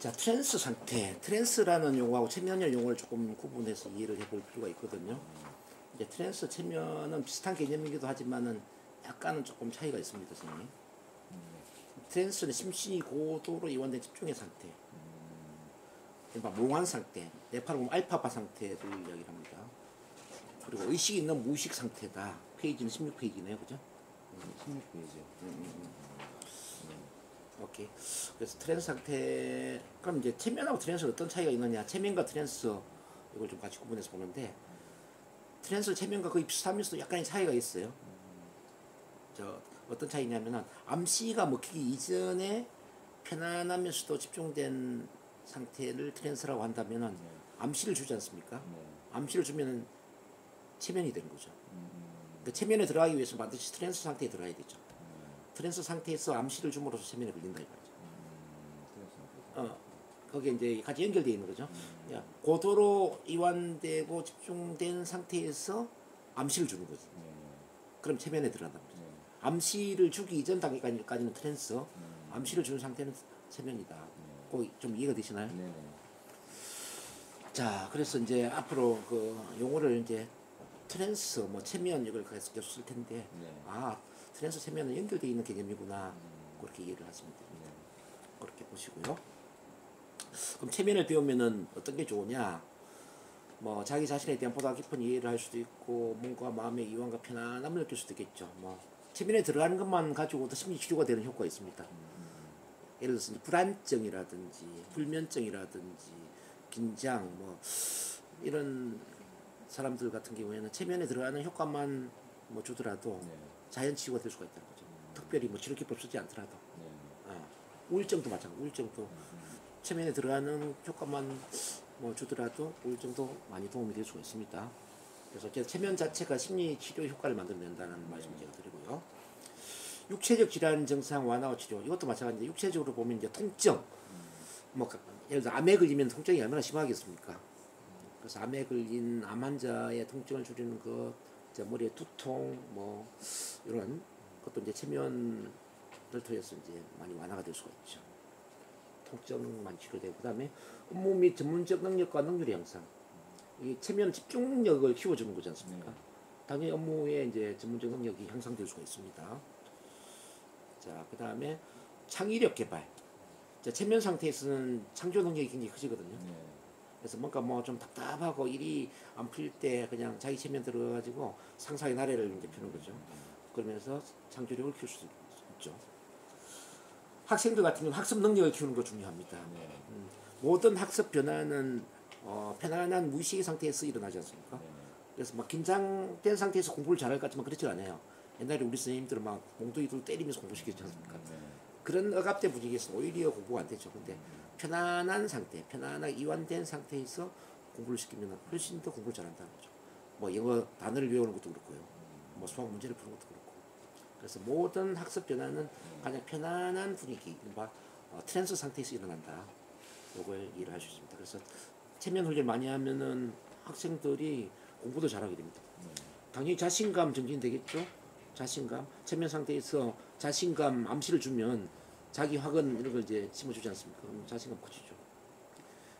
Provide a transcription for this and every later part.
자, 트랜스 상태. 트랜스라는 용어하고 체면이라는 용어를 조금 구분해서 이해를 해볼 필요가 있거든요. 이제 트랜스, 체면은 비슷한 개념이기도 하지만은 약간은 조금 차이가 있습니다, 선생님. 트랜스는 심신이 고도로 이완된 집중의 상태. 그러니까 몽환 상태. 뇌파를 보면 알파파 상태를 이야기를 합니다. 그리고 의식이 있는 무의식 상태다. 페이지는 16페이지네요, 그죠? 16페이지. 오케이. 그래서 트랜스 상태, 그럼 이제 체면하고 트랜스는 어떤 차이가 있느냐? 체면과 트랜스 이걸 좀 같이 구분해서 보는데, 트랜스 체면과 거의 비슷하면서도 약간의 차이가 있어요. 어떤 차이냐면은 암시가 먹히기 이전에 편안하면서도 집중된 상태를 트랜스라고 한다면은 암시를 주지 않습니까? 암시를 주면은 체면이 되는 거죠. 그러니까 체면에 들어가기 위해서 반드시 트랜스 상태에 들어가야 되죠. 트랜스 상태에서 암시를 줌으로써 체면에 걸린다 이거죠. 거기에 이제 같이 연결되어 있는 거죠. 고도로 이완되고 집중된 상태에서 암시를 주는 거지. 그럼 체면에 들어간단 말이죠. 암시를 주기 이전 단계까지는 트랜스, 암시를 주는 상태는 체면이다. 그 좀 이해가 되시나요? 자, 그래서 이제 앞으로 그 용어를 이제 트랜스, 뭐 체면 이걸 계속 쓸 텐데, 트랜스 체면은 연결되어 있는 개념이구나. 그렇게 이해를 하시면 됩니다. 그렇게 보시고요. 그럼 체면을 배우면은 어떤 게 좋으냐? 뭐 자기 자신에 대한 보다 깊은 이해를 할 수도 있고, 몸과 마음의 이완과 편안함을 느낄 수도 있겠죠. 뭐 체면에 들어가는 것만 가지고도 심리 치료가 되는 효과가 있습니다. 예를 들어서 불안증이라든지 불면증이라든지 긴장 뭐 이런 사람들 같은 경우에는 체면에 들어가는 효과만 뭐 주더라도 자연 치유가 될 수가 있다는 거죠. 특별히 뭐 치료 기법 쓰지 않더라도. 우울증도 마찬가지. 우울증도 체면에 들어가는 효과만 뭐 주더라도 우울증도 많이 도움이 될 수가 있습니다. 그래서 체면 자체가 심리 치료 효과를 만들어낸다는 말씀 제가 드리고요. 육체적 질환 증상 완화와 치료 이것도 마찬가지인데 육체적으로 보면 이제 통증 뭐 예를 들어 암에 걸리면 통증이 얼마나 심하겠습니까? 그래서 암에 걸린 암 환자의 통증을 줄이는 것, 머리에 두통 뭐 이런 것도 이제 체면을 통해서 이제 많이 완화가 될 수가 있죠. 통증만 치료되고 그다음에 업무 및 전문적 능력과 능률의 향상. 이 체면 집중 능력을 키워주는 거지 않습니까? 당연히 업무에 이제 전문적 능력이 향상될 수가 있습니다. 자, 그 다음에 창의력 개발. 자, 체면 상태에서는 창조 능력이 굉장히 커지거든요. 그래서 뭔가 뭐 좀 답답하고 일이 안 풀릴 때 그냥 자기 체면 들어가지고 상상의 나래를 이제 펴는 거죠. 그러면서 창조력을 키울 수 있죠. 학생들 같은 경우는 학습 능력을 키우는 거 중요합니다. 모든 학습 변화는 편안한 무의식의 상태에서 일어나지 않습니까? 그래서 막 긴장된 상태에서 공부를 잘할 것 같지만 그렇지 않아요. 옛날에 우리 선생님들은 막 몽둥이들 때리면서 공부시켰지 않습니까? 그런 억압된 분위기에서 오히려 공부가 안 되죠. 근데 편안한 상태, 편안하게 이완된 상태에서 공부를 시키면 훨씬 더 공부를 잘한다는 거죠. 뭐 영어 단어를 외우는 것도 그렇고요. 뭐 수학 문제를 푸는 것도 그렇고. 그래서 모든 학습 변화는 가장 편안한 분위기, 트랜스 상태에서 일어난다. 이걸 이해를 할 수 있습니다. 그래서 체면 훈련 많이 하면은 학생들이 공부도 잘하게 됩니다. 당연히 자신감 증진되겠죠. 자신감, 체면 상태에서 자신감 암시를 주면 자기 확언 이런 걸 이제 심어주지 않습니까? 그럼 자신감 커지죠.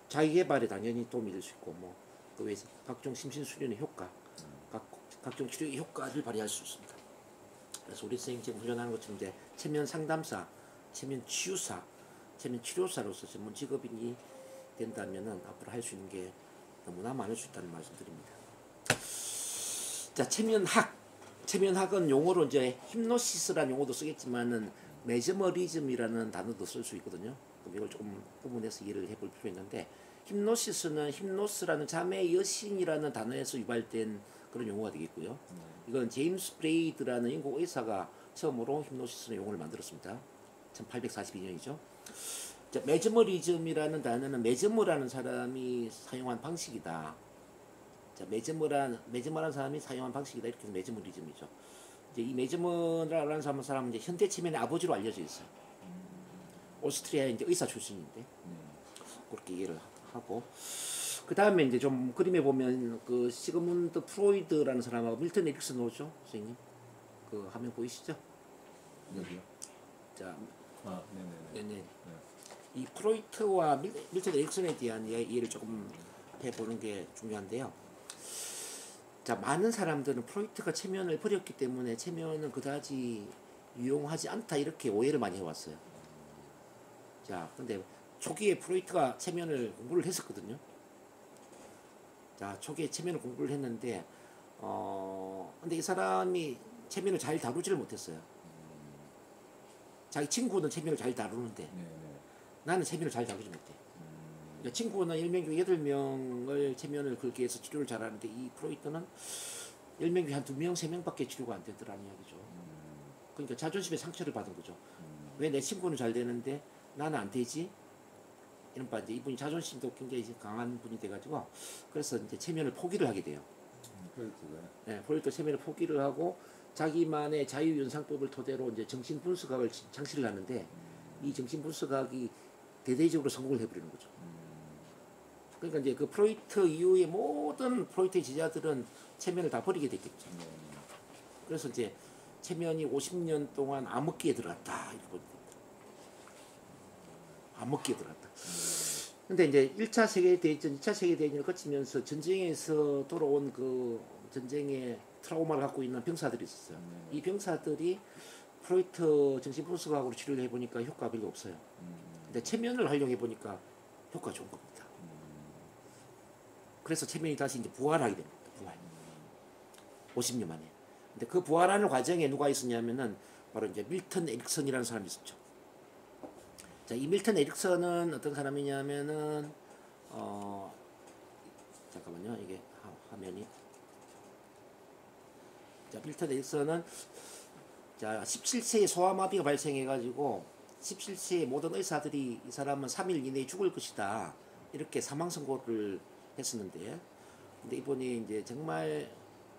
자기 개발에 당연히 도움이 될 수 있고 뭐 그 외에 각종 심신 수련의 효과, 각종 치료의 효과를 발휘할 수 있습니다. 그래서 우리 선생님 지금 훈련하는 것처럼 이제 체면 상담사, 체면 치유사, 체면 치료사로서 전문 직업인이 된다면은 앞으로 할 수 있는 게 너무나 많을 수 있다는 말씀드립니다. 자, 체면학. 체면학은 용어로 이제 힙노시스라는 용어도 쓰겠지만은 메저머리즘이라는 단어도 쓸 수 있거든요. 그럼 이걸 조금 구분해서 이해를 해볼 필요가 있는데 힙노시스는 힙노스라는 자매의 여신이라는 단어에서 유발된 그런 용어가 되겠고요. 이건 제임스 브레이드라는 영국 의사가 처음으로 힙노시스의 용어를 만들었습니다. 1842년이죠. 자, 메저머리즘이라는 단어는 메저머라는 사람이 사용한 방식이다. 자, 메저머라는 사람이 사용한 방식이다. 이렇게 해서 메저머리즘이죠. 이제 이 메저머라는 사람은 이제 현대 체면의 아버지로 알려져 있어요. 오스트리아의 이제 의사 출신인데 그렇게 이해를 하고 그 다음에 이제 좀 그림에 보면 그 시그문드 프로이드라는 사람하고 밀턴 에릭슨 나오죠, 선생님. 그 화면 보이시죠? 여기요? 자, 네네. 네네. 이 프로이트와 밀턴 에릭슨에 대한 이해를 조금 해보는 게 중요한데요. 자, 많은 사람들은 프로이트가 체면을 버렸기 때문에 체면은 그다지 유용하지 않다 이렇게 오해를 많이 해왔어요. 자, 근데 초기에 프로이트가 체면을 공부를 했었거든요. 자, 초기에 체면을 공부를 했는데 근데 이 사람이 체면을 잘 다루지를 못했어요. 자기 친구는 체면을 잘 다루는데 나는 체면을 잘 다루지 못해. 그러니까 친구는 10명 중에 8명을 체면을 그렇게 해서 치료를 잘하는데 이 프로이트는 10명 중에 한 2명, 3명밖에 치료가 안 되더라는 이야기죠. 그러니까 자존심에 상처를 받은 거죠. 왜 내 친구는 잘 되는데 나는 안 되지? 이런 바 이제 이분이 자존심도 굉장히 강한 분이 돼가지고 그래서 이제 체면을 포기를 하게 돼요. 네, 프로이트 체면을 포기를 하고 자기만의 자유연상법을 토대로 이제 정신분석학을 창시를 하는데 이 정신분석학이 대대적으로 성공을 해버리는 거죠. 그러니까 이제 그 프로이트 이후의 모든 프로이트의 제자들은 체면을 다 버리게 됐겠죠. 그래서 이제 체면이 50년 동안 암흑기에 들어갔다. 암흑기에 들어갔다. 근데 이제 1차 세계대전, 2차 세계대전을 거치면서 전쟁에서 돌아온 그 전쟁의 트라우마를 갖고 있는 병사들이 있었어요. 이 병사들이 프로이트 정신분석학으로 치료를 해보니까 효과가 별로 없어요. 근데 체면을 활용해보니까 효과가 좋은 겁니다. 그래서 체면이 다시 이제 부활하게 됩니다. 부활. 50년 만에. 근데 그 부활하는 과정에 누가 있었냐면은 바로 이제 밀턴 에릭슨이라는 사람이 있었죠. 자, 이 밀턴 에릭슨은 어떤 사람이냐면은 잠깐만요. 이게 화면이. 자, 밀턴 에릭슨은 자, 17세에 소아마비가 발생해가지고 17세에 모든 의사들이 이 사람은 3일 이내에 죽을 것이다. 이렇게 사망 선고를 했었는데, 근데 이분이 이제 정말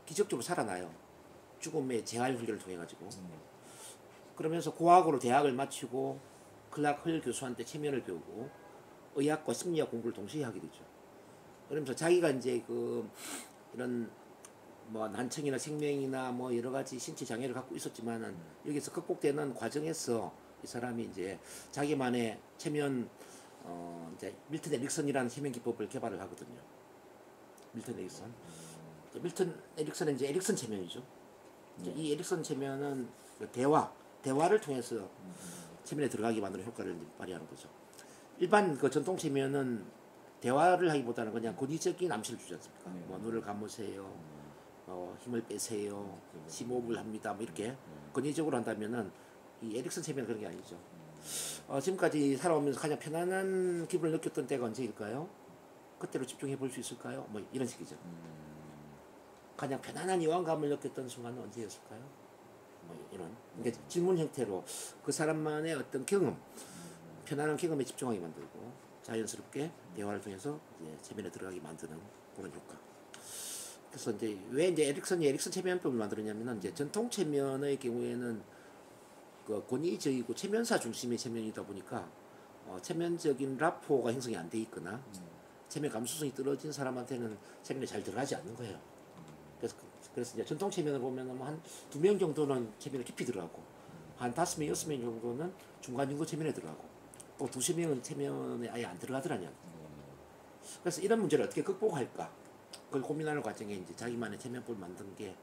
기적적으로 살아나요. 죽음의 재활 훈련을 통해 가지고. 그러면서 고학으로 대학을 마치고 클락 헐 교수한테 체면을 배우고 의학과 심리학 공부를 동시에 하게 되죠. 그러면서 자기가 이제 그 이런 뭐 난청이나 생명이나 뭐 여러 가지 신체 장애를 갖고 있었지만은 여기서 극복되는 과정에서 이 사람이 이제 자기만의 체면 이제 밀턴 에릭슨이라는 체면 기법을 개발을 하거든요. 밀턴 에릭슨. 밀턴 에릭슨은 이제 에릭슨 체면이죠. 이 에릭슨 체면은 대화를 통해서 체면에 들어가게 만드는 효과를 발휘하는 거죠. 일반 그 전통 체면은 대화를 하기보다는 그냥 권위적인 암시를 주지 않습니까? 뭐 눈을 감으세요, 힘을 빼세요, 심호흡을 합니다. 뭐 이렇게 권위적으로 한다면은 이 에릭슨 체면은 그런 게 아니죠. 지금까지 살아오면서 가장 편안한 기분을 느꼈던 때가 언제일까요? 그때로 집중해 볼 수 있을까요? 뭐 이런 식이죠. 가장 편안한 여왕감을 느꼈던 순간은 언제였을까요? 뭐 이런. 그러니까 질문 형태로 그 사람만의 어떤 경험, 편안한 경험에 집중하게 만들고 자연스럽게 대화를 통해서 이제 체면에 들어가게 만드는 그런 효과. 그래서 이제 왜 이제 에릭슨이 에릭슨 체면법을 만들었냐면은 이제 전통 체면의 경우에는 그 권위적이고 체면사 중심의 체면이다 보니까 체면적인 라포가 형성이 안 돼 있거나 체면 감수성이 떨어진 사람한테는 체면에 잘 들어가지 않는 거예요. 그래서 이제 전통 체면을 보면은 뭐 한 2명 정도는 체면에 깊이 들어가고 한 5명, 6명 정도는 중간 정도 체면에 들어가고 또 2~3명은 체면에 아예 안 들어가더라냐. 그래서 이런 문제를 어떻게 극복할까? 그걸 고민하는 과정에 이제 자기만의 체면법을 만든 게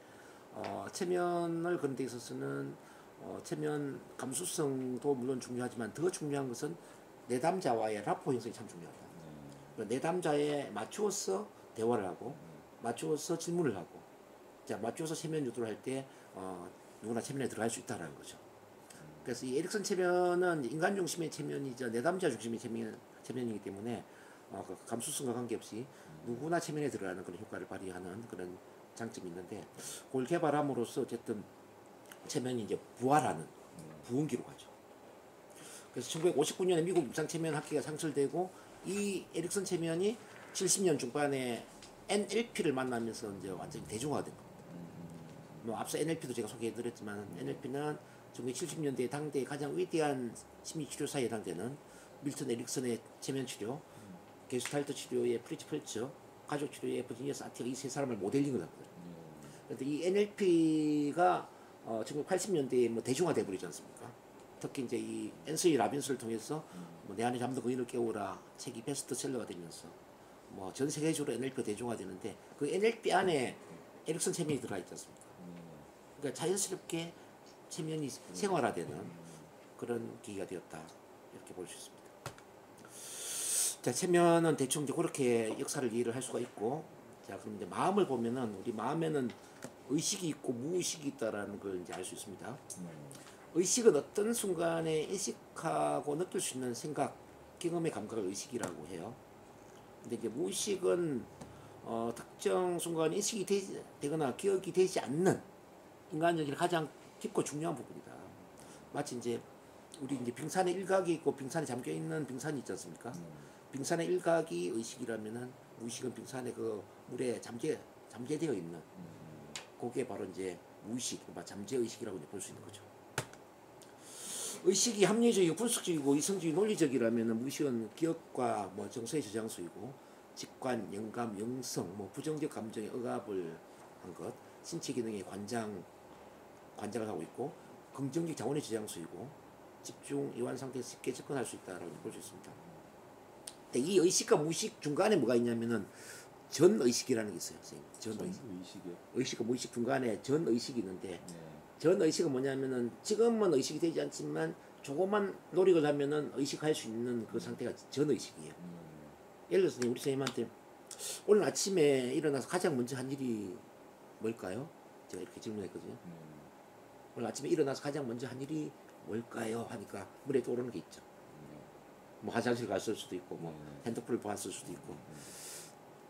체면을 그런 데 있어서는 체면 감수성도 물론 중요하지만 더 중요한 것은 내담자와의 라포 형성이 참 중요하다. 내담자에 맞추어서 대화를 하고 맞추어서 질문을 하고 자 맞추어서 체면 유도를 할 때 누구나 체면에 들어갈 수 있다라는 거죠. 그래서 이 에릭슨 체면은 인간 중심의 체면이죠. 내담자 중심의 체면이기 때문에 그 감수성과 관계없이 누구나 체면에 들어가는 그런 효과를 발휘하는 그런 장점이 있는데 그걸 개발함으로써 어쨌든 체면이 이제 부활하는 부흥기로 가죠. 그래서 1959년에 미국 임상 체면 학회가 창설되고 이 에릭슨 체면이 70년 중반에 NLP를 만나면서 이제 완전히 대중화된 겁니다. 뭐 앞서 NLP도 제가 소개해드렸지만 NLP는 1970년대 당대의 가장 위대한 심리치료사에 해당되는 밀턴 에릭슨의 체면 치료, 게슈탈트 치료의 프리츠 펠처, 가족 치료의 버지니아 사티가 이 세 사람을 모델링을 하거든요. 그런데 이 NLP가 1980년대에 뭐 대중화돼 버리지 않습니까? 특히 이제 이 앤서니 라빈스를 통해서 뭐 내 안에 잠든 거인을 깨우라 책이 베스트셀러가 되면서 뭐 전 세계적으로 NLP가 대중화되는데 그 NLP 안에 에릭슨 체면이 들어가 있지 않습니까? 그러니까 자연스럽게 체면이 생활화되는 그런 계기가 되었다 이렇게 볼 수 있습니다. 자, 체면은 대충 이제 그렇게 역사를 이해를 할 수가 있고, 자 그럼 이제 마음을 보면은 우리 마음에는 의식이 있고 무의식이 있다라는 걸 이제 알 수 있습니다. 의식은 어떤 순간에 인식하고 느낄 수 있는 생각, 경험의 감각을 의식이라고 해요. 근데 이제 무의식은 특정 순간 인식이 되거나 기억이 되지 않는 인간적인 가장 깊고 중요한 부분이다. 마치 이제 우리 이제 빙산의 일각이 있고 빙산에 잠겨 있는 빙산이 있지 않습니까? 빙산의 일각이 의식이라면은 무의식은 빙산의 그 물에 잠재되어 있는 그게 바로 이제 무의식, 잠재 의식이라고 볼 수 있는 거죠. 의식이 합리적이고 분석적이고 이성적이고 논리적이라면은 무의식은 기억과 뭐 정서의 저장소이고 직관, 영감, 영성, 뭐 부정적 감정의 억압을 한 것, 신체 기능의 관장을 하고 있고 긍정적 자원의 저장소이고 집중 이완 상태에서 쉽게 접근할 수 있다라고 볼 수 있습니다. 근데 이 의식과 무의식 중간에 뭐가 있냐면은 전 의식이라는 게 있어요, 선생님. 전 의식이요? 의식과 무의식 중간에 전 의식이 있는데 전 의식은 뭐냐면은 지금은 의식이 되지 않지만 조금만 노력을 하면은 의식할 수 있는 그 상태가 전 의식이에요. 예를 들어서 우리 선생님한테 오늘 아침에 일어나서 가장 먼저 한 일이 뭘까요? 제가 이렇게 질문했거든요. 오늘 아침에 일어나서 가장 먼저 한 일이 뭘까요? 하니까 머리에 떠오르는 게 있죠. 뭐 화장실 갔을 수도 있고 뭐 핸드폰을 봤을 수도 있고.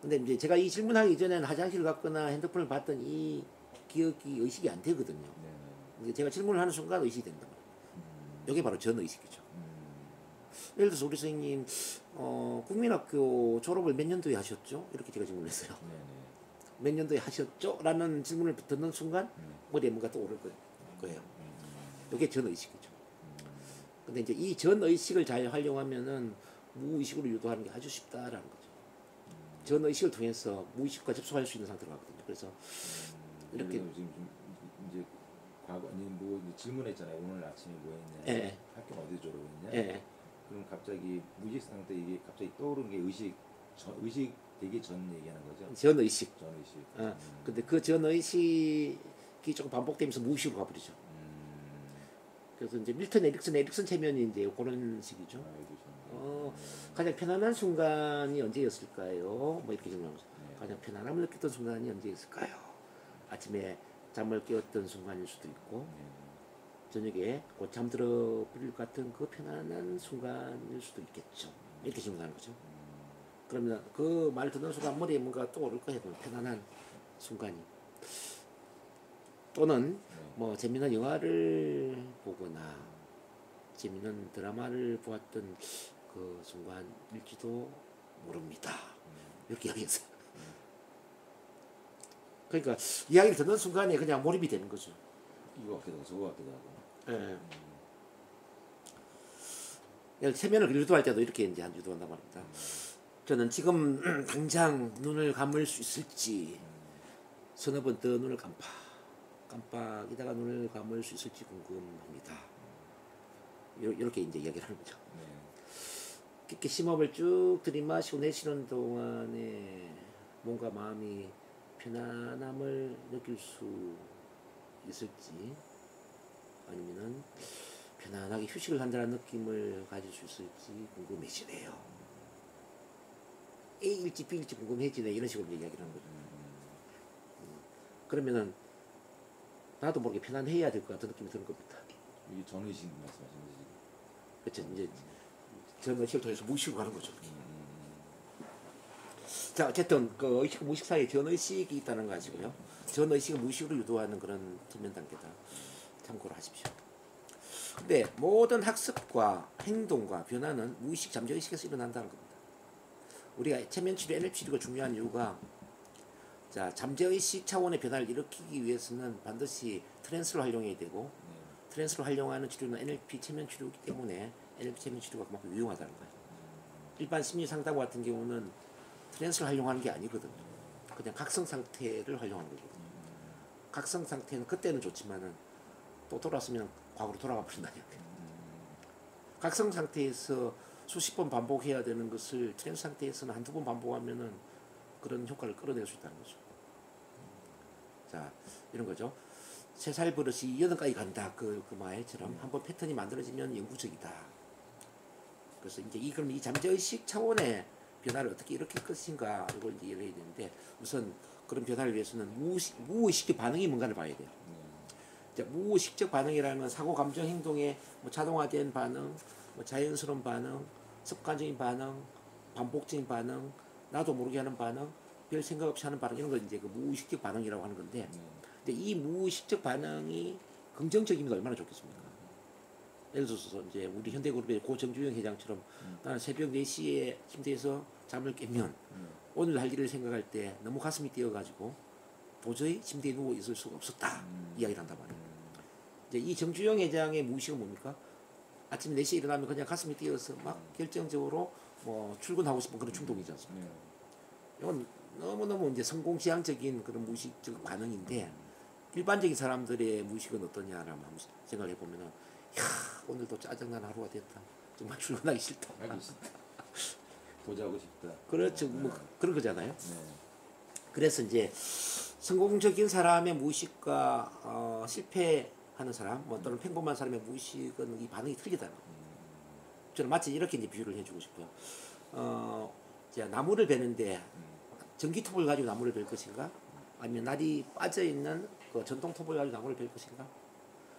근데 이제 제가 이 질문하기 전에는 화장실 갔거나 핸드폰을 봤던 이 기억이 의식이 안 되거든요. 근데 제가 질문을 하는 순간 의식이 된다. 이게 바로 전 의식이죠. 예를 들어서 우리 선생님 국민학교 졸업을 몇 년도에 하셨죠? 이렇게 제가 질문했어요. 몇 년도에 하셨죠? 라는 질문을 듣는 순간 머리에 뭔가 떠오를 거예요. 이게 전 의식이죠. 근데 이제 이 전 의식을 잘 활용하면은 무의식으로 유도하는 게 아주 쉽다라는 거죠. 전 의식을 통해서 무의식과 접속할 수 있는 상태로 가거든요. 그래서 이렇게 지금 이제 과거 뭐 질문했잖아요. 오늘 아침에 뭐 했냐, 학교 어디 졸업했냐. 그럼 갑자기 무의식 상태 이게 갑자기 떠오르는 게 의식 되기 전 얘기하는 거죠. 전 의식. 전 의식. 근데 그 전 의식이 조금 반복되면서 무의식으로 가버리죠. 그래서 이제 밀턴 에릭슨 체면이 이제 그런 식이죠. 가장 편안한 순간이 언제였을까요? 뭐 이렇게 질문하면서 가장 편안함을 느꼈던 순간이 언제였을까요? 아침에 잠을 깨웠던 순간일 수도 있고 저녁에 곧 잠들어 버릴 것 같은 그 편안한 순간일 수도 있겠죠. 이렇게 질문하는 거죠. 그러면 그 말 듣는 순간 머리에 뭔가 떠오를 거예요. 편안한 순간이. 또는 뭐 재미난 영화를 보거나 재미난 드라마를 보았던 그 순간일지도 모릅니다. 이렇게 이야기했어요. 그러니까 이야기를 듣는 순간에 그냥 몰입이 되는 거죠. 이거 같기도 하고 저거 같기도 하고. 세면을 유도할 때도 이렇게 이제 유도한단 말입니다. 저는 지금 당장 눈을 감을 수 있을지 서너 번 더 눈을 깜빡이다가 눈을 감을 수 있을지 궁금합니다. 이렇게 이제 이야기를 하는 거죠. 깊게 심호흡을 쭉 들이마시고 내쉬는 동안에 뭔가 마음이 편안함을 느낄 수 있을지 아니면은 편안하게 휴식을 한다는 느낌을 가질 수 있을지 궁금해지네요. A일지 B일지 궁금해지네 이런 식으로 이야기를 하는 거죠. 그러면은 나도 모르게 편안해야 될 것 같은 느낌이 드는 겁니다. 이게 전의식 말씀하시는 그렇죠. 거지. 이제 전의식을 통해서 무의식으로 가는 거죠. 자, 어쨌든 그 의식과 무의식 사이에 전의식이 있다는 거 아시고요. 전의식을 무의식으로 유도하는 그런 전면 단계다. 참고를 하십시오. 근데 모든 학습과 행동과 변화는 무의식 잠재의식에서 일어난다는 겁니다. 우리가 체면치료, NLP 치료가 중요한 이유가 자, 잠재의식 차원의 변화를 일으키기 위해서는 반드시 트랜스를 활용해야 되고 트랜스를 활용하는 치료는 NLP 체면 치료이기 때문에 NLP 체면 치료가 그만큼 유용하다는 거예요. 일반 심리 상담과 같은 경우는 트랜스를 활용하는 게 아니거든요. 그냥 각성 상태를 활용하는 거거든요. 각성 상태는 그때는 좋지만은 또 돌아서면 과거로 돌아가 버린다니까요. 각성 상태에서 수십 번 반복해야 되는 것을 트랜스 상태에서는 한두 번 반복하면은 그런 효과를 끌어낼 수 있다는 거죠. 자, 이런 거죠. 새살 버릇이 여든까지 간다. 그 말처럼 한번 패턴이 만들어지면 영구적이다. 그래서 이제 그럼 이 잠재의식 차원의 변화를 어떻게 일으킬 것인가 이걸 이제 이해를 해야 되는데, 우선 그런 변화를 위해서는 무의식적 반응이 뭔가를 봐야 돼요. 자, 무의식적 반응이라는 건 사고, 감정, 행동의 뭐 자동화된 반응, 뭐 자연스러운 반응, 습관적인 반응, 반복적인 반응, 나도 모르게 하는 반응, 별 생각 없이 하는 반응, 이런 걸 이제 그 무의식적 반응이라고 하는 건데, 근데 이 무의식적 반응이 긍정적이면 얼마나 좋겠습니까? 예를 들어서 이제 우리 현대그룹의 고 정주영 회장처럼 나는 새벽 4시에 침대에서 잠을 깨면 오늘 할 일을 생각할 때 너무 가슴이 뛰어가지고 도저히 침대에 누워 있을 수가 없었다 이야기를 한단 말이에요. 이제 이 정주영 회장의 무의식은 뭡니까? 아침 4시에 일어나면 그냥 가슴이 뛰어서 막 결정적으로 뭐 출근하고 싶은 그런 충동이지 않습니까? 이건 너무너무 이제 성공지향적인 그런 무의식적 반응인데, 일반적인 사람들의 무의식은 어떠냐라고 한번 생각해 보면은, 야, 오늘도 짜증난 하루가 됐다. 정말 출근하기 싫다. 하기 싫다. 도자하고 싶다. 그렇죠. 뭐 그런 거잖아요. 네. 그래서 이제 성공적인 사람의 무의식과 실패하는 사람, 뭐 또는 평범한 사람의 무의식은 이 반응이 틀리다는 거예요. 저는 마치 이렇게 이제 비유를 해주고 싶어요. 이제 나무를 베는데 전기톱을 가지고 나무를 벨 것인가? 아니면 날이 빠져 있는 그 전동톱을 가지고 나무를 벨 것인가?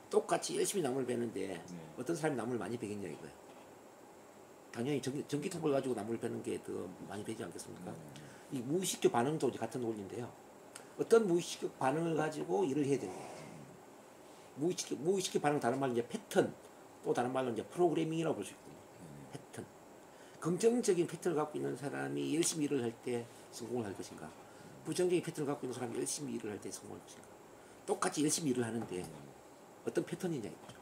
똑같이 열심히 나무를 베는데 어떤 사람이 나무를 많이 베겠냐 이거예요. 당연히 전기톱을 가지고 나무를 베는 게 더 많이 베지 않겠습니까? 이 무의식적 반응도 이제 같은 논리인데요. 어떤 무의식적 반응을 가지고 일을 해야 되는 거예요. 무의식적 반응, 다른 말로 이제 패턴, 또 다른 말로 이제 프로그래밍이라고 볼 수 있거든요. 패턴. 긍정적인 패턴을 갖고 있는 사람이 열심히 일을 할 때 성공을 할 것인가? 부정적인 패턴을 갖고 있는 사람이 열심히 일을 할 때 성공할 것인가? 똑같이 열심히 일을 하는데 어떤 패턴이냐 이거죠.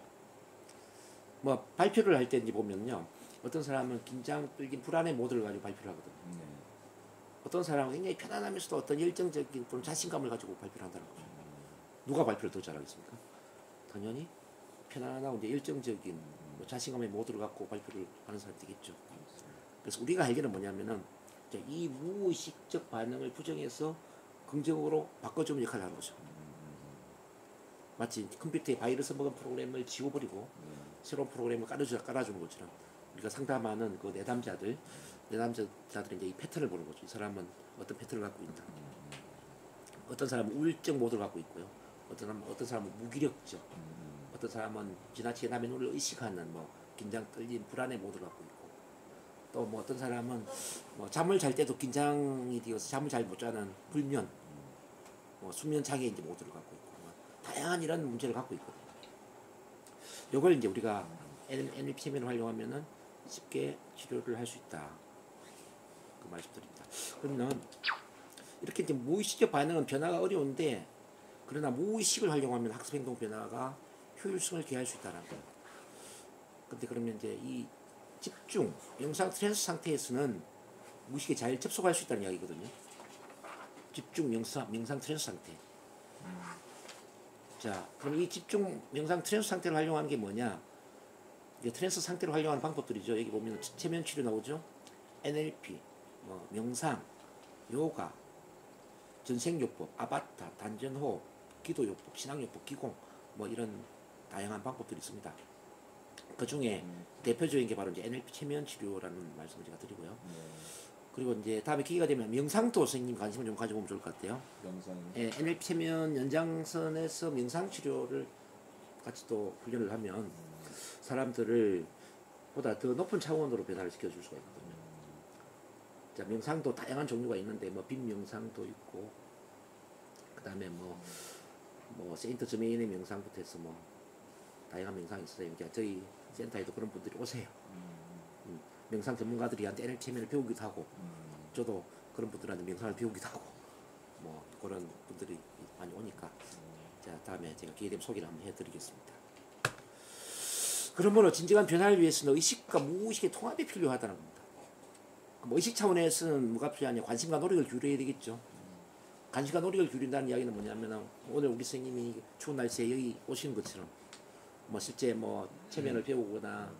뭐 발표를 할 때 이제 보면요, 어떤 사람은 긴장, 떨림, 불안의 모드를 가지고 발표를 하거든요. 어떤 사람은 굉장히 편안하면서도 어떤 열정적인 또는 자신감을 가지고 발표를 한다는 거죠. 누가 발표를 더 잘하겠습니까? 당연히 편안하고 이제 열정적인 뭐 자신감의 모드를 갖고 발표를 하는 사람이 되겠죠. 그래서 우리가 할 일은 뭐냐면은 이 무의식적 반응을 부정해서 긍정으로 바꿔주는 역할을 하는 거죠. 마치 컴퓨터에 바이러스 먹은 프로그램을 지워버리고 새로운 프로그램을 깔아주는 것처럼, 우리가 상담하는 그 내담자들이 이제 이 패턴을 보는 거죠. 이 사람은 어떤 패턴을 갖고 있다. 어떤 사람은 우울적 모드를 갖고 있고요. 어떤 사람은 무기력적, 어떤 사람은 지나치게 남의 눈을 의식하는 뭐 긴장, 떨림, 불안의 모드를 갖고 있고, 또 뭐 어떤 사람은 뭐 잠을 잘 때도 긴장이 되어서 잠을 잘 못 자는 불면, 뭐 수면 장애 이제 모드를 갖고 있고, 뭐 다양한 이런 문제를 갖고 있거든요. 이걸 이제 우리가 NLP 체면을 활용하면은 쉽게 치료를 할 수 있다. 그 말씀드립니다. 그러면 이렇게 이제 무의식적 반응은 변화가 어려운데, 그러나 무의식을 활용하면 학습 행동 변화가 효율성을 기할 수 있다는 거예요. 근데 그러면 이제 이 집중, 명상 트랜스 상태에서는 무의식에 잘 접속할 수 있다는 이야기거든요. 집중, 명상 트랜스 상태. 자, 그럼 이 집중, 명상 트랜스 상태를 활용하는 게 뭐냐? 이제 트랜스 상태를 활용하는 방법들이죠. 여기 보면 체면 치료 나오죠. NLP, 뭐 명상, 요가, 전생요법, 아바타, 단전호흡, 기도요법, 신앙요법, 기공, 뭐 이런 다양한 방법들이 있습니다. 그 중에 대표적인 게 바로 이제 NLP 체면 치료라는 말씀을 제가 드리고요. 그리고 이제 다음에 기회가 되면 명상도 선생님 관심을 좀 가져보면 좋을 것 같아요. 명상. 예, NLP 체면 연장선에서 명상 치료를 같이 또 훈련을 하면 사람들을 보다 더 높은 차원으로 변화를 시켜줄 수가 있거든요. 자, 명상도 다양한 종류가 있는데 뭐 빈 명상도 있고, 그 다음에 뭐 세인트 저메인의 명상부터 해서 뭐 다양한 명상이 있어요. 이제 저희 센터에도 그런 분들이 오세요. 명상 전문가들이한테 NLP 체면을 배우기도 하고, 저도 그런 분들한테 명상을 배우기도 하고, 뭐 그런 분들이 많이 오니까, 자, 다음에 제가 기회 되면 소개를 한번 해드리겠습니다. 그러므로 진정한 변화를 위해서는 의식과 무의식의 통합이 필요하다는 겁니다. 뭐 의식 차원에서는 뭐가 필요하냐? 관심과 노력을 기울여야 되겠죠. 관심과 노력을 기울인다는 이야기는 뭐냐면, 오늘 우리 선생님이 추운 날씨에 여기 오시는 것처럼 뭐 실제 뭐 체면을 배우거나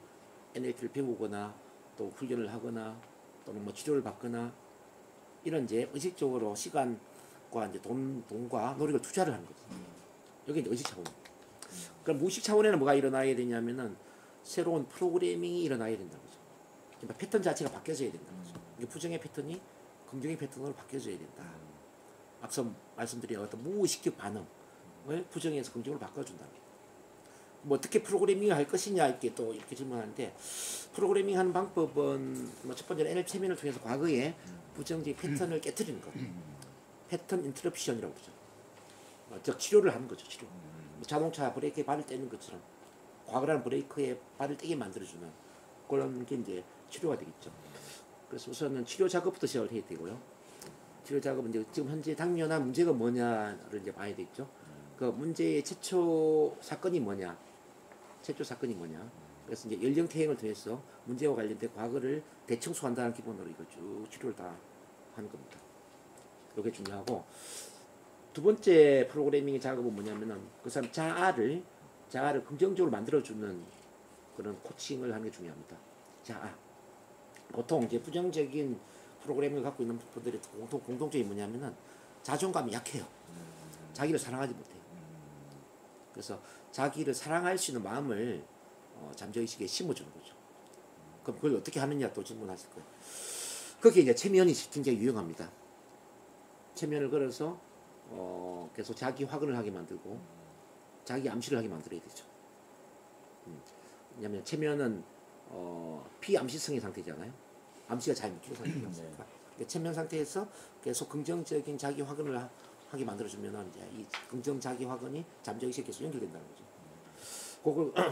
NLP를 배우거나 또 훈련을 하거나 또는 뭐 치료를 받거나 이런 이제 의식적으로 시간과 이제 돈과 노력을 투자를 하는 거죠. 여기 이제 의식 차원. 그럼 무의식 차원에는 뭐가 일어나야 되냐면은 새로운 프로그래밍이 일어나야 된다는 거죠. 그러니까 패턴 자체가 바뀌어져야 된다는 거죠. 이게 부정의 패턴이 긍정의 패턴으로 바뀌어져야 된다. 앞서 말씀드린 어떤 무의식적 반응을 부정에서 긍정으로 바꿔준다는 거예요. 뭐 어떻게 프로그래밍을 할 것이냐 이렇게 질문하는데 프로그래밍 하는 방법은 뭐 첫 번째는 NLP 체면을 통해서 과거의 부정적 패턴을 깨트리는 것. 패턴 인터럽션이라고 그러죠. 즉 치료를 하는 거죠. 치료. 자동차 브레이크에 발을 떼는 것처럼 과거라는 브레이크에 발을 떼게 만들어주는 그런 게 이제 치료가 되겠죠. 그래서 우선은 치료 작업부터 시작을 해야 되고요. 치료 작업은 이제 지금 현재 당면한 문제가 뭐냐를 이제 봐야 되겠죠. 그 문제의 최초 사건이 뭐냐. 그래서 이제 연령퇴행을 통해서 문제와 관련된 과거를 대청소한다는 기본으로 이걸 쭉 치료를 다 하는 겁니다. 이게 중요하고 두 번째 프로그래밍의 작업은 뭐냐면은 그 사람 자아를 긍정적으로 만들어주는 그런 코칭을 하는 게 중요합니다. 자아. 보통 이제 부정적인 프로그래밍을 갖고 있는 분들의 공통점이 뭐냐면은 자존감이 약해요. 자기를 사랑하지 못해요. 그래서 자기를 사랑할 수 있는 마음을 잠재의식에 심어주는 거죠. 그럼 그걸 어떻게 하느냐 또 질문하실 거예요. 거기에 이제 체면이 굉장히 유용합니다. 체면을 걸어서 계속 자기 확인을 하게 만들고 자기 암시를 하게 만들어야 되죠. 왜냐하면 체면은 피암시성의 상태잖아요. 암시가 잘 묻히는 상태가 없으니까. 체면 상태에서 계속 긍정적인 자기 확인을 하게 만들어주면 이제 이 긍정 자기 확인이 잠재의식에 계속 연결된다는 거죠.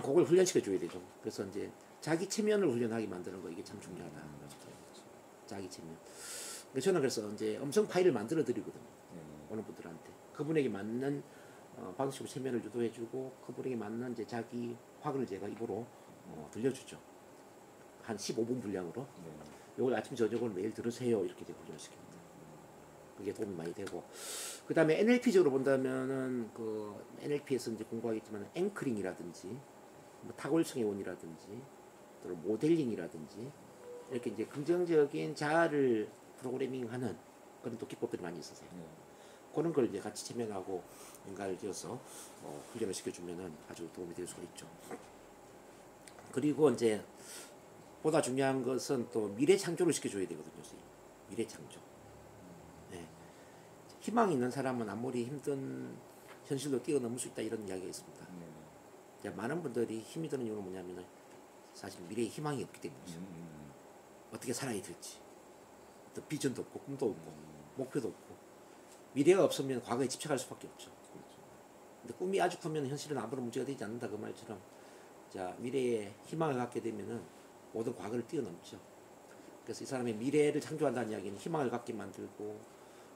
그걸 훈련시켜 줘야 되죠. 그래서 이제 자기 체면을 훈련하게 만드는 거 이게 참 중요하다. 자기 체면. 저는 그래서 이제 음성 파일을 만들어 드리거든요. 오는 분들한테 그분에게 맞는 방식으로 체면을 유도해주고 그분에게 맞는 이제 자기 확인을 제가 입으로 들려주죠. 한 15분 분량으로. 이걸 아침 저녁으로 매일 들으세요 이렇게 제가 훈련시킵니다. 그게 도움이 많이 되고 그 다음에 NLP적으로 본다면은 그 NLP에서 이제 공부하겠지만 앵커링이라든지 뭐 타골성의 원이라든지 또는 모델링이라든지 이렇게 이제 긍정적인 자아를 프로그래밍하는 그런 또 기법들이 많이 있으세요. 그런 걸 이제 같이 체면하고 연관을 지어서 훈련을 시켜주면은 아주 도움이 될 수가 있죠. 그리고 이제 보다 중요한 것은 또 미래 창조를 시켜줘야 되거든요. 미래 창조. 네. 희망이 있는 사람은 아무리 힘든 현실도 뛰어넘을 수 있다 이런 이야기가 있습니다. 많은 분들이 힘이 드는 이유는 뭐냐면 사실 미래에 희망이 없기 때문이죠. 어떻게 살아야 될지. 또 비전도 없고 꿈도 없고 목표도 없고 미래가 없으면 과거에 집착할 수밖에 없죠. 근데 꿈이 아주 크면 현실은 아무런 문제가 되지 않는다 그 말처럼 자 미래에 희망을 갖게 되면은 모든 과거를 뛰어넘죠. 그래서 이 사람의 미래를 창조한다는 이야기는 희망을 갖게 만들고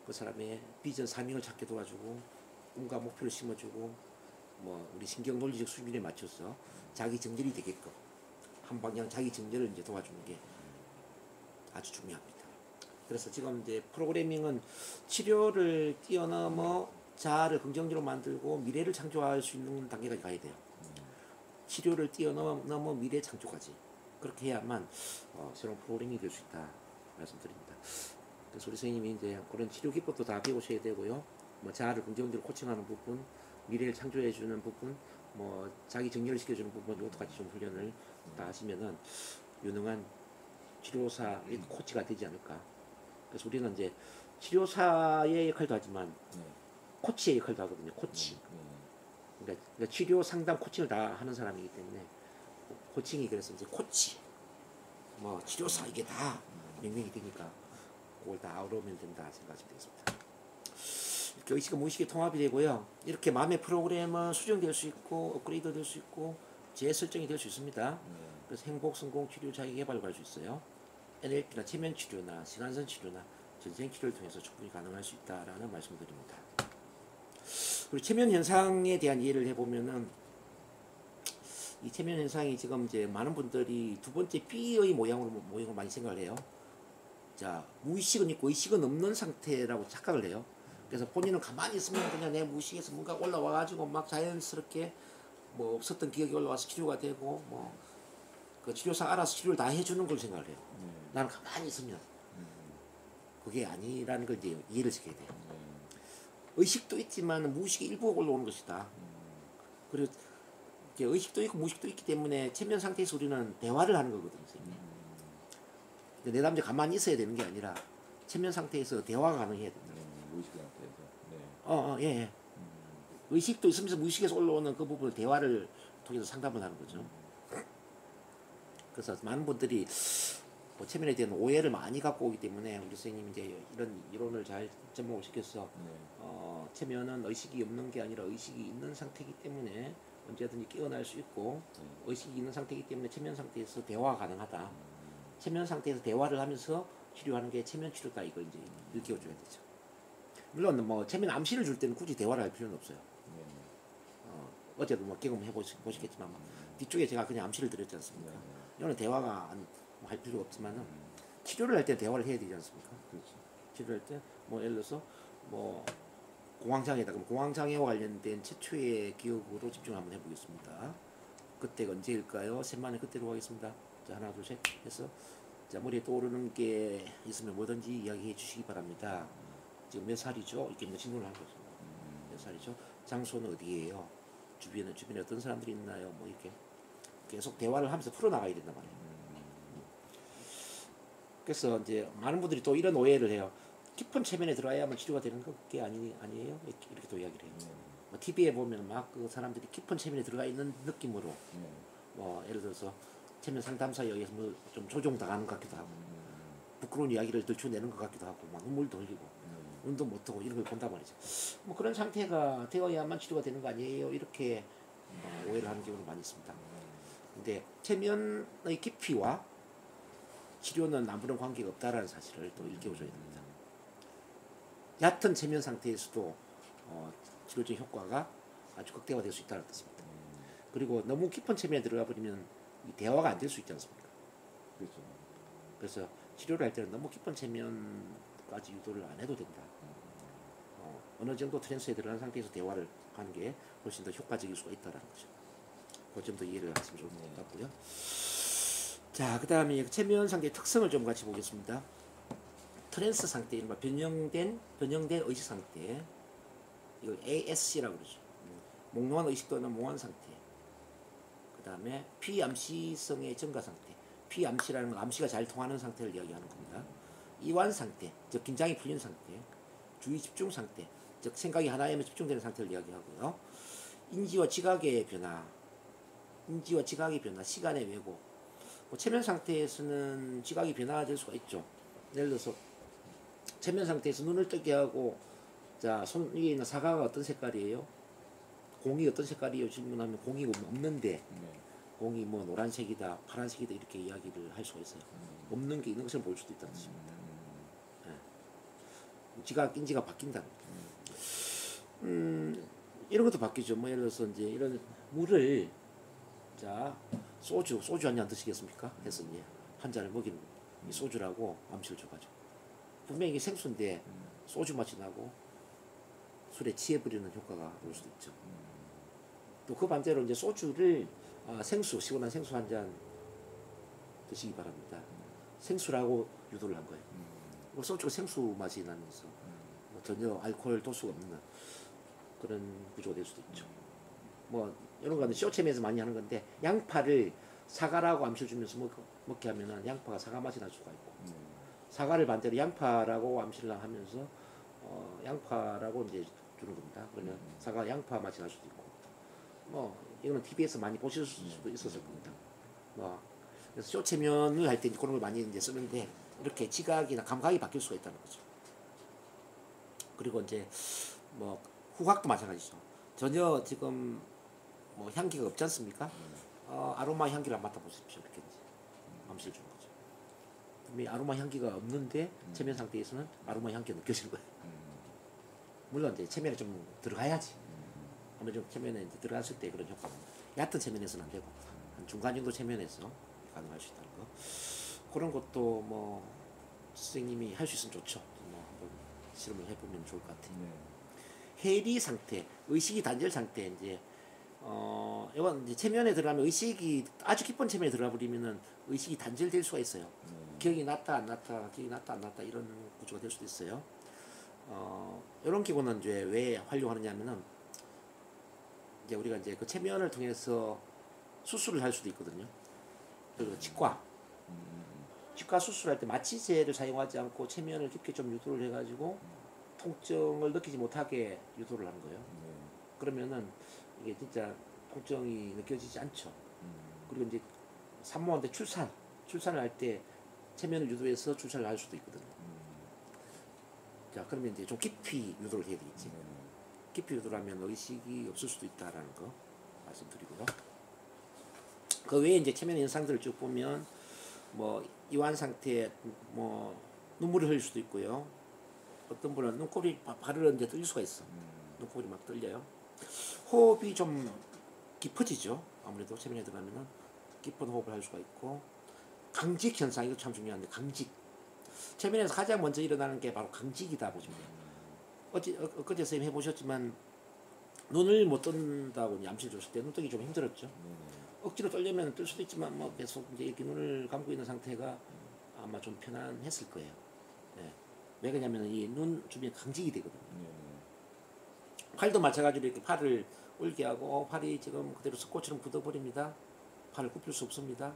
그 사람의 비전 사명을 찾게 도와주고 꿈과 목표를 심어주고 뭐 우리 신경 논리적 수준에 맞춰서 자기 정렬이 되게끔 한 방향 자기 정렬을 이제 도와주는 게 아주 중요합니다. 그래서 지금 이제 프로그래밍은 치료를 뛰어넘어 자아를 긍정적으로 만들고 미래를 창조할 수 있는 단계까지 가야 돼요. 치료를 뛰어넘어 미래 창조까지 그렇게 해야만 새로운 프로그래밍이 될 수 있다 말씀드립니다. 그래서 우리 선생님이 이제 그런 치료 기법도 다 배우셔야 되고요. 뭐 자아를 긍정적으로 코칭하는 부분, 미래를 창조해주는 부분, 뭐 자기 정렬을 시켜주는 부분 이것도 같이 좀 훈련을 다 하시면은 유능한 치료사 및 코치가 되지 않을까. 그래서 우리는 이제 치료사의 역할도 하지만 코치의 역할도 하거든요. 코치. 그러니까 치료 상담 코칭을 다 하는 사람이기 때문에 코칭이 그래서 이제 코치, 뭐 치료사 이게 다 명명이 되니까 그걸 다 아우르면 된다 생각하시면 되겠습니다. 이렇게 의식과 무의식이 통합이 되고요. 이렇게 마음의 프로그램은 수정될 수 있고 업그레이드 될 수 있고 재설정이 될 수 있습니다. 그래서 행복, 성공, 치료, 자기 개발을 할 수 있어요. NLP나 체면 치료나 신환선 치료나 전생 치료를 통해서 충분히 가능할 수 있다라는 말씀드립니다. 그리고 체면 현상에 대한 이해를 해보면은 이 체면 현상이 지금 이제 많은 분들이 두 번째 B의 모형으로 많이 생각을 해요. 자, 무의식은 있고 의식은 없는 상태라고 착각을 해요. 그래서 본인은 가만히 있으면 그냥 내 무의식에서 뭔가 올라와가지고 막 자연스럽게 뭐 없었던 기억이 올라와서 치료가 되고 뭐 그 치료사 알아서 치료를 다 해주는 걸 생각을 해요. 나는 가만히 있으면 그게 아니라는 걸 이제 이해를 시켜야 돼요. 의식도 있지만 무의식의 일부가 올라오는 것이다. 그리고 이제 의식도 있고 무의식도 있기 때문에 체면 상태에서 우리는 대화를 하는 거거든요. 내 남자 가만히 있어야 되는 게 아니라 체면 상태에서 대화가 가능해야 된다. 무의식 상태에서. 네. 예. 의식도 있으면서 무의식에서 올라오는 그 부분을 대화를 통해서 상담을 하는 거죠. 그래서 많은 분들이 뭐 체면에 대한 오해를 많이 갖고 오기 때문에 우리 선생님이 이제 이런 이론을 잘 접목을 시켜서 체면은 의식이 없는 게 아니라 의식이 있는 상태이기 때문에 언제든지 깨어날 수 있고 의식이 있는 상태이기 때문에 체면 상태에서 대화가 가능하다. 체면 상태에서 대화를 하면서 치료하는 게 체면 치료다. 이걸 이제 일깨워줘야 되죠. 물론 뭐 체면 암시를 줄 때는 굳이 대화를 할 필요는 없어요. 어제도 뭐 경험해 보시겠지만 뒤쪽에 제가 그냥 암시를 드렸지 않습니까? 이거는 대화가 할 필요가 없지만은 치료를 할 때 대화를 해야 되지 않습니까? 그렇죠. 치료할 때 뭐 예를 들어서 뭐 공황장애다 그럼 공황장애와 관련된 최초의 기억으로 집중 한번 해보겠습니다. 그때가 언제일까요? 셋만에 그때로 가겠습니다. 자, 하나 둘 셋 해서 자, 머리에 떠오르는 게 있으면 뭐든지 이야기해 주시기 바랍니다. 지금 몇 살이죠? 이렇게 뭐 질문을 한 거죠. 몇 살이죠? 장소는 어디예요? 주변에 어떤 사람들이 있나요? 뭐 이렇게 계속 대화를 하면서 풀어나가야 된단 말이에요. 그래서 이제 많은 분들이 또 이런 오해를 해요. 깊은 체면에 들어가야만 치료가 되는 게 아니에요? 이렇게 또 이야기를 해요. 뭐 TV에 보면 막 그 사람들이 깊은 체면에 들어가 있는 느낌으로 뭐 예를 들어서 체면 상담사에 의해서 뭐 좀 조종당하는 것 같기도 하고 부끄러운 이야기를 들춰내는 것 같기도 하고 막 눈물도 흘리고 운동 못하고 이런 걸 본단 말이죠. 뭐 그런 상태가 되어야만 치료가 되는 거 아니에요? 이렇게 오해를 하는 경우가 많이 있습니다. 근데 체면의 깊이와 치료는 아무런 관계가 없다라는 사실을 또 일깨워줘야 됩니다. 얕은 체면 상태에서도 치료적 효과가 아주 극대화될 수 있다는 뜻입니다. 그리고 너무 깊은 체면에 들어가 버리면 이 대화가 안 될 수 있지 않습니까? 그렇죠. 그래서 치료를 할 때는 너무 깊은 체면까지 유도를 안 해도 된다. 어느 정도 트랜스에 들어간 상태에서 대화를 하는 게 훨씬 더 효과적일 수가 있다는 거죠. 그 점도 이해를 하시면 좋을 것 같고요. 자, 그 다음에 체면 상태의 특성을 좀 같이 보겠습니다. 트랜스 상태, 이른바 변형된 의식 상태, 이걸 ASC라고 그러죠. 몽롱한 의식 또는 몽환 상태. 그 다음에 피암시성의 증가 상태. 피암시라는 건 암시가 잘 통하는 상태를 이야기하는 겁니다. 이완 상태, 즉 긴장이 풀린 상태. 주의 집중 상태, 즉 생각이 하나에만 집중되는 상태를 이야기하고요. 인지와 지각의 변화, 시간의 왜곡. 뭐 체면 상태에서는 지각이 변화될 수가 있죠. 예를 들어서 체면 상태에서 눈을 뜨게 하고 자, 손 위에 있는 사과가 어떤 색깔이에요? 공이 어떤 색깔이에요? 질문하면 공이 없는데 공이 뭐 노란색이다, 파란색이다 이렇게 이야기를 할 수가 있어요. 없는 게 있는 것을 볼 수도 있다는 뜻입니다. 지각, 인지가 바뀐다는 거죠. 이런 것도 바뀌죠. 뭐 예를 들어서 이제 이런 물을 자 소주 한 잔 드시겠습니까? 해서 이제 한 잔을 먹이는 이 소주라고 암시를 줘가지고 분명히 이게 생수인데 소주 맛이 나고 술에 취해버리는 효과가 올 수도 있죠. 또 그 반대로 이제 소주를 시원한 생수 한 잔 드시기 바랍니다. 생수라고 유도를 한 거예요. 소주가 생수 맛이 나면서 전혀 알코올 도수가 없는 그런 구조가 될 수도 있죠. 뭐 이런 거는 쇼체면에서 많이 하는 건데 양파를 사과라고 암시를 주면서 먹게 하면은 양파가 사과 맛이 날 수가 있고 사과를 반대로 양파라고 암시를 하면서 양파라고 이제 주는 겁니다. 그러면 사과 양파 맛이 날 수도 있고 뭐 이거는 TV에서 많이 보실 수도 있었을 겁니다. 뭐 그래서 쇼체면을 할 때 그런 걸 많이 이제 쓰는데 이렇게 지각이나 감각이 바뀔 수가 있다는 거죠. 그리고 이제 뭐 후각도 마찬가지죠. 전혀 지금 뭐 향기가 없지 않습니까? 아로마 향기를 맡아보십시오. 이렇게 이제 암시를 주는 거죠. 분명히 아로마 향기가 없는데 체면 상태에서는 아로마 향기가 느껴지는 거예요. 물론 이제 체면에 좀 들어가야지. 어느 정도 체면에 이제 들어갔을 때 그런 효과가 얕은 체면에서는 안 되고 한 중간 정도 체면에서 가능할 수 있다는 거. 그런 것도 뭐 선생님이 할 수 있으면 좋죠. 뭐 한번 실험을 해보면 좋을 것 같아요. 해리 상태, 의식이 단절 상태 이제 이건 이제 체면에 들어가면 의식이 아주 깊은 체면에 들어가 버리면은 의식이 단절될 수가 있어요. 기억이 났다 안 났다, 기억이 났다 안 났다 이런 구조가 될 수도 있어요. 이런 기구는 이제 왜 활용하느냐면은 이제 우리가 이제 그 체면을 통해서 수술을 할 수도 있거든요. 그리고 치과 수술할 때 마취제를 사용하지 않고 체면을 깊게 좀 유도를 해가지고 통증을 느끼지 못하게 유도를 하는 거예요. 그러면은 이게 진짜 통증이 느껴지지 않죠. 그리고 이제 산모한테 출산을 할 때 체면을 유도해서 출산을 할 수도 있거든요. 자, 그러면 이제 좀 깊이 유도를 해야 되겠지. 깊이 유도를 하면 의식이 없을 수도 있다라는 거 말씀드리고요. 그 외에 이제 체면 현상들을 쭉 보면 뭐 이완 상태에 뭐 눈물을 흘릴 수도 있고요. 어떤 분은 눈코리 발을 이제 떨릴 수가 있어. 눈코리 막 떨려요. 호흡이 좀 깊어지죠. 아무래도 체면에 들어가면은 깊은 호흡을 할 수가 있고, 강직 현상, 이거 참 중요한데, 강직. 체면에서 가장 먼저 일어나는 게 바로 강직이다 보시면 돼요. 엊그제 선생님 해보셨지만 눈을 못 뜬다고 암시를 줬을 때 눈뜨기 좀 힘들었죠. 억지로 떨려면 뜰 수도 있지만 뭐 계속 이제 이렇게 눈을 감고 있는 상태가 아마 좀 편안했을 거예요. 네. 왜 그러냐면 이 눈 주변에 강직이 되거든요. 팔도 마찬가지로 이렇게 팔을 올게 하고 팔이 지금 그대로 석고처럼 굳어버립니다. 팔을 굽힐 수 없습니다.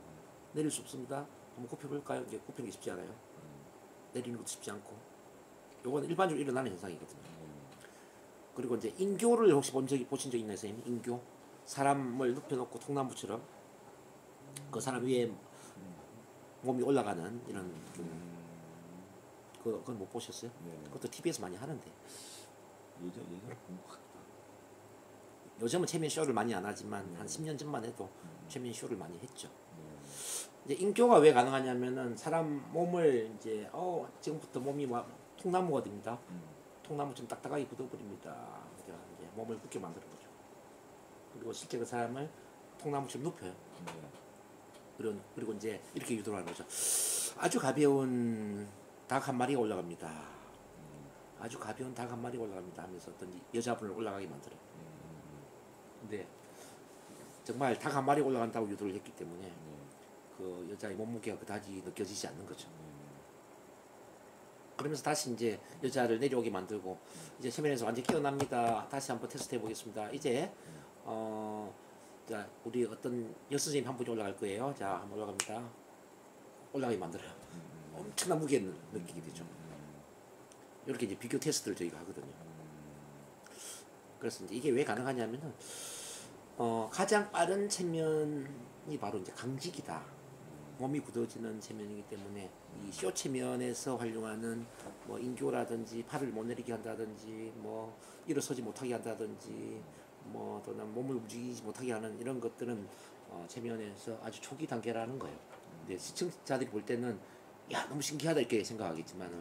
내릴 수 없습니다. 한번 굽혀볼까요? 이제 굽히는 게 쉽지 않아요. 내리는 것도 쉽지 않고. 요건 일반적으로 일어나는 현상이거든요. 그리고 이제 인교를 혹시 보신 적 있나요, 선생님? 인교? 사람을 눕혀놓고 통나무처럼 그 사람 위에 몸이 올라가는 이런 그건 못 보셨어요? 그것도 TV에서 많이 하는데. 예전에 본 것 같다. 요즘은 체면 쇼를 많이 안 하지만 한 10년 전만 해도 체면 쇼를 많이 했죠. 이제 인교가 왜 가능하냐면은 사람 몸을 이제 지금부터 몸이 통나무가 됩니다. 통나무처럼 딱딱하게 굳어버립니다. 이제 몸을 굳게 만드는 거죠. 그리고 실제 그 사람을 통나무처럼 눕혀요. 그리고 이제 이렇게 유도를 하는 거죠. 아주 가벼운 닭 한 마리가 올라갑니다. 아주 가벼운 닭 한 마리가 올라갑니다 하면서 어떤 여자분을 올라가게 만들어요. 근데 정말 닭 한 마리가 올라간다고 유도를 했기 때문에 그 여자의 몸무게가 그다지 느껴지지 않는 거죠. 그러면서 다시 이제 여자를 내려오게 만들고 이제 체면에서 완전히 깨어납니다. 다시 한번 테스트 해보겠습니다. 이제 자 우리 어떤 여선생님 한 분이 올라갈 거예요. 자 한번 올라갑니다. 올라가게 만들어요. 엄청난 무게를 느끼게 되죠. 이렇게 이제 비교 테스트를 저희가 하거든요. 그래서 이제 이게 왜 가능하냐면은 가장 빠른 체면이 바로 이제 강직이다. 몸이 굳어지는 체면이기 때문에 이 쇼 체면에서 활용하는 뭐 인교라든지 팔을 못 내리게 한다든지 뭐 일어서지 못하게 한다든지 뭐 또는 몸을 움직이지 못하게 하는 이런 것들은 체면에서 아주 초기 단계라는 거예요. 근데 시청자들이 볼 때는 야 너무 신기하다 이렇게 생각하겠지만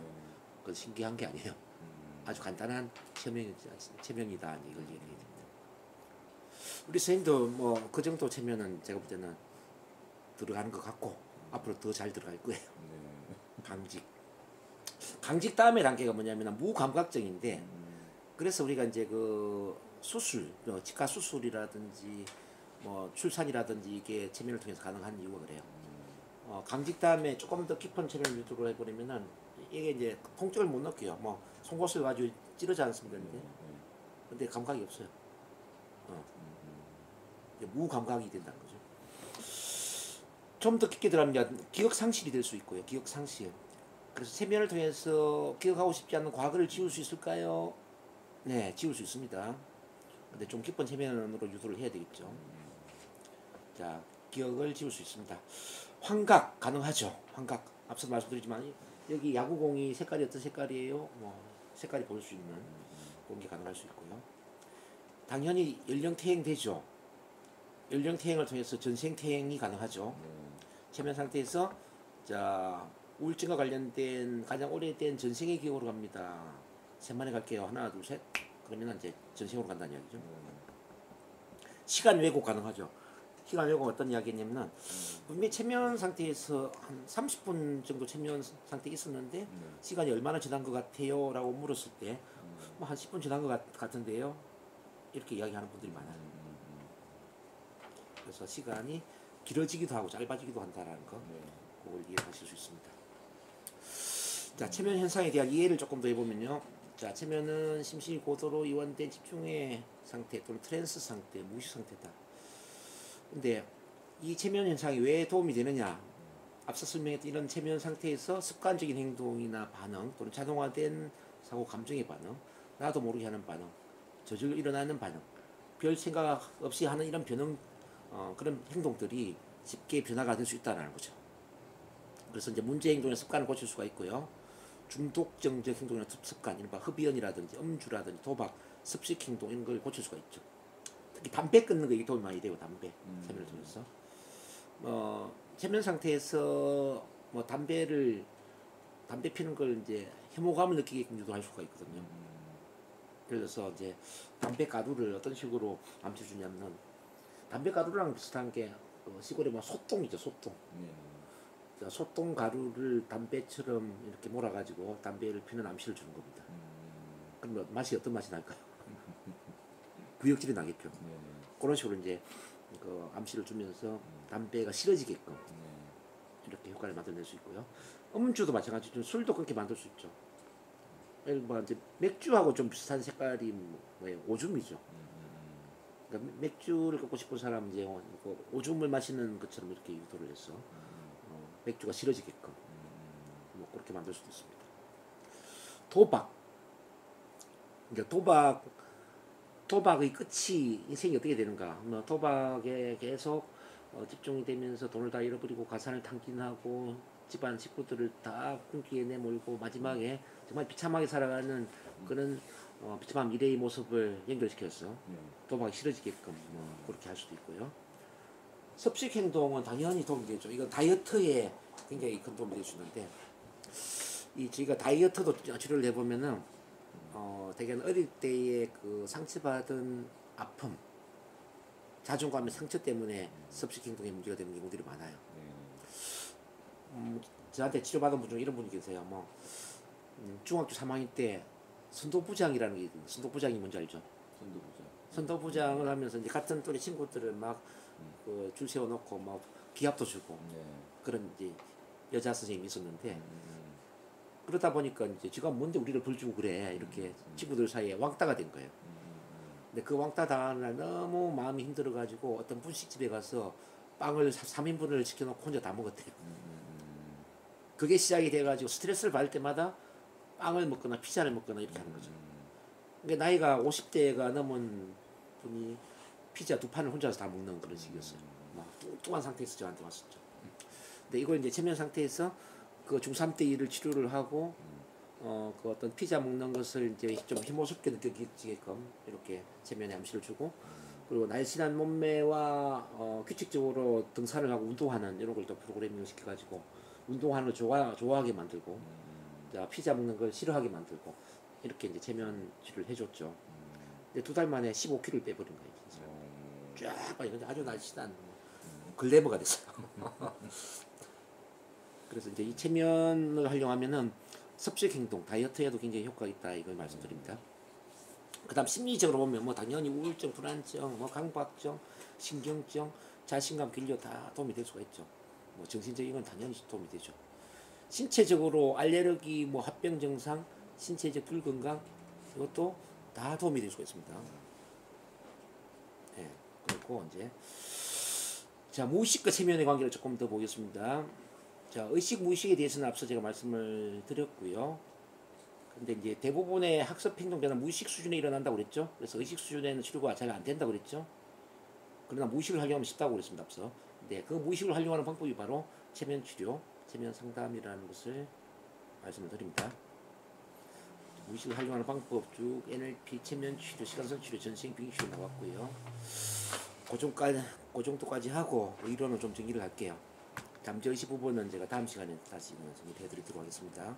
그건 신기한 게 아니에요. 아주 간단한 체면이다 이걸 얘기해야 됩니다. 우리 선생님도 뭐 그 정도 체면은 제가 볼 때는 들어가는 것 같고 앞으로 더 잘 들어갈 거예요. 강직 다음에 단계가 뭐냐면 무감각증인데 그래서 우리가 이제 그 수술, 치과 수술이라든지 뭐 출산이라든지 이게 체면을 통해서 가능한 이유가 그래요. 강직 다음에 조금 더 깊은 체면을 유도를 해버리면은 이게 이제 통증을 못 느껴요. 뭐 송곳을 가지고 찌르지 않습니다. 근데 감각이 없어요. 무감각이 된다는 거죠. 좀 더 깊게 들어가면 기억 상실이 될 수 있고요. 기억 상실. 그래서 체면을 통해서 기억하고 싶지 않은 과거를 지울 수 있을까요? 네, 지울 수 있습니다. 근데 좀 깊은 체면으로 유도를 해야 되겠죠. 자, 기억을 지울 수 있습니다. 환각 가능하죠. 환각. 앞서 말씀드리지만 여기 야구공이 색깔이 어떤 색깔이에요? 뭐 색깔이 볼 수 있는 그런 게 가능할 수 있고요. 당연히 연령퇴행 되죠. 연령퇴행을 통해서 전생퇴행이 가능하죠. 체면 상태에서 자 우울증과 관련된 가장 오래된 전생의 기억으로 갑니다. 셋만에 갈게요. 하나, 둘, 셋. 그러면 이제 전생으로 간다는 이야기죠. 시간 왜곡 가능하죠. 시간 왜곡 어떤 이야기냐면은 분명히 체면 상태에서 한 30분 정도 체면 상태에 있었는데 시간이 얼마나 지난 것 같아요? 라고 물었을 때 뭐 한 10분 지난 것 같은데요? 이렇게 이야기하는 분들이 많아요. 그래서 시간이 길어지기도 하고 짧아지기도 한다라는 거, 네. 그걸 이해하실 수 있습니다. 자, 체면 현상에 대한 이해를 조금 더 해보면요. 자, 체면은 심신이 고도로 이완된 집중의 상태 또는 트랜스 상태, 무의식 상태다. 근데 이 체면 현상이 왜 도움이 되느냐? 앞서 설명했던 이런 체면 상태에서 습관적인 행동이나 반응 또는 자동화된 사고 감정의 반응, 나도 모르게 하는 반응, 저절로 일어나는 반응, 별 생각 없이 하는 이런 그런 행동들이 쉽게 변화가 될 수 있다는 거죠. 그래서 이제 문제 행동의 습관을 고칠 수가 있고요. 중독성적 행동이나 습관, 이른바 흡연이라든지 음주라든지 도박, 습식 행동 이런 걸 고칠 수가 있죠. 특히 담배 끊는 거 이게 도움이 많이 되고 담배 체면을 통해서 체면 상태에서 담배 피는 걸 이제 혐오감을 느끼게끔 유도할 수가 있거든요. 그래서 이제 담배 가루를 어떤 식으로 암시주냐면 담배 가루랑 비슷한 게 시골에 소똥이죠, 소똥. 소똥 가루를 담배처럼 이렇게 몰아가지고 담배를 피는 암시를 주는 겁니다. 그러면 맛이 어떤 맛이 날까요? 구역질이 나겠죠. 그런 식으로 이제 그 암시를 주면서 담배가 싫어지게끔 이렇게 효과를 만들어낼 수 있고요. 음주도 마찬가지죠. 술도 그렇게 만들 수 있죠. 이제 맥주하고 좀 비슷한 색깔이 뭐예요? 오줌이죠. 그러니까 맥주를 끊고 싶은 사람은 이제 오줌을 마시는 것처럼 이렇게 유도를 해서 맥주가 싫어지게끔 그렇게 만들 수도 있습니다. 도박. 그러니까 도박의 끝이 인생이 어떻게 되는가? 도박에 계속 집중이 되면서 돈을 다 잃어버리고 가산을 탕진하고 집안 식구들을 다 궁기에 내몰고 마지막에 정말 비참하게 살아가는 그런 비참한 미래의 모습을 연결시켜서 도박이 싫어지게끔 그렇게 할 수도 있고요. 섭식 행동은 당연히 도움이 되죠. 이건 다이어트에 굉장히 큰 도움이 될 수 있는데 저희가 다이어트도 치료를 해보면은 대개는 어릴 때의 그 상처받은 아픔, 자존감의 상처 때문에 섭식 행동에 문제가 되는 경우들이 많아요. 저한테 치료받은 분 중에 이런 분이 계세요. 중학교 3학년 때 선도부장이라는 게 있거든요. 선도부장이 뭔지 알죠? 선도부장을 하면서 이제 같은 또래 친구들을 줄 세워놓고 기합도 주고 그런 이제 여자 선생님이 있었는데 그러다 보니까 이제 지가 뭔데 우리를 벌주고 그래 이렇게 친구들 사이에 왕따가 된 거예요. 근데 그 왕따 당하는 날 너무 마음이 힘들어가지고 어떤 분식집에 가서 빵을 3인분을 시켜놓고 혼자 다 먹었대요. 그게 시작이 돼가지고 스트레스를 받을 때마다 빵을 먹거나 피자를 먹거나 이렇게 하는 거죠. 그러니까 나이가 50대가 넘은 분이 피자 2판을 혼자서 다 먹는 그런 식이었어요. 뚱뚱한 상태에서 저한테 왔었죠. 근데 이걸 이제 체면 상태에서 그 중3 때 일을 치료를 하고 그 어떤 피자 먹는 것을 이제 좀 혐오스럽게 느껴지게끔 이렇게 체면에 암시를 주고 그리고 날씬한 몸매와 규칙적으로 등산을 하고 운동하는 이런 걸 또 프로그래밍을 시켜가지고 운동하는 걸 좋아하게 만들고 자, 피자 먹는 걸 싫어하게 만들고 이렇게 이제 체면 치료를 해줬죠. 근데 2달 만에 15kg를 빼버린 거예요. 진짜. 쫙 빠져. 아주 날씬한 글래머가 됐어요. 그래서 이제 이 체면을 활용하면은 섭식 행동, 다이어트에도 굉장히 효과가 있다 이걸 말씀드립니다. 그다음 심리적으로 보면 당연히 우울증, 불안증, 강박증, 신경증, 자신감, 길려 다 도움이 될 수가 있죠. 정신적인 건 당연히 도움이 되죠. 신체적으로 알레르기, 합병 증상, 신체적 불건강 이것도 다 도움이 될 수가 있습니다. 네, 그리고 이제 자 무의식과 체면의 관계를 조금 더 보겠습니다. 자 의식 무의식에 대해서는 앞서 제가 말씀을 드렸고요. 근데 이제 대부분의 학습 행동 변화 무의식 수준에 일어난다고 그랬죠. 그래서 의식 수준에는 치료가 잘 안 된다고 그랬죠. 그러나 무의식을 활용하면 쉽다고 그랬습니다. 앞서. 근데 그 무의식을 활용하는 방법이 바로 체면 치료, 체면 상담이라는 것을 말씀을 드립니다. 무의식을 활용하는 방법 쭉 NLP, 체면 치료, 시간선 치료, 전생 빙의 치료 나왔고요. 그 정도까지 하고 이론을 좀 정리를 할게요. 잠재의식 부분은 제가 다음 시간에 다시 정리해 드리도록 하겠습니다.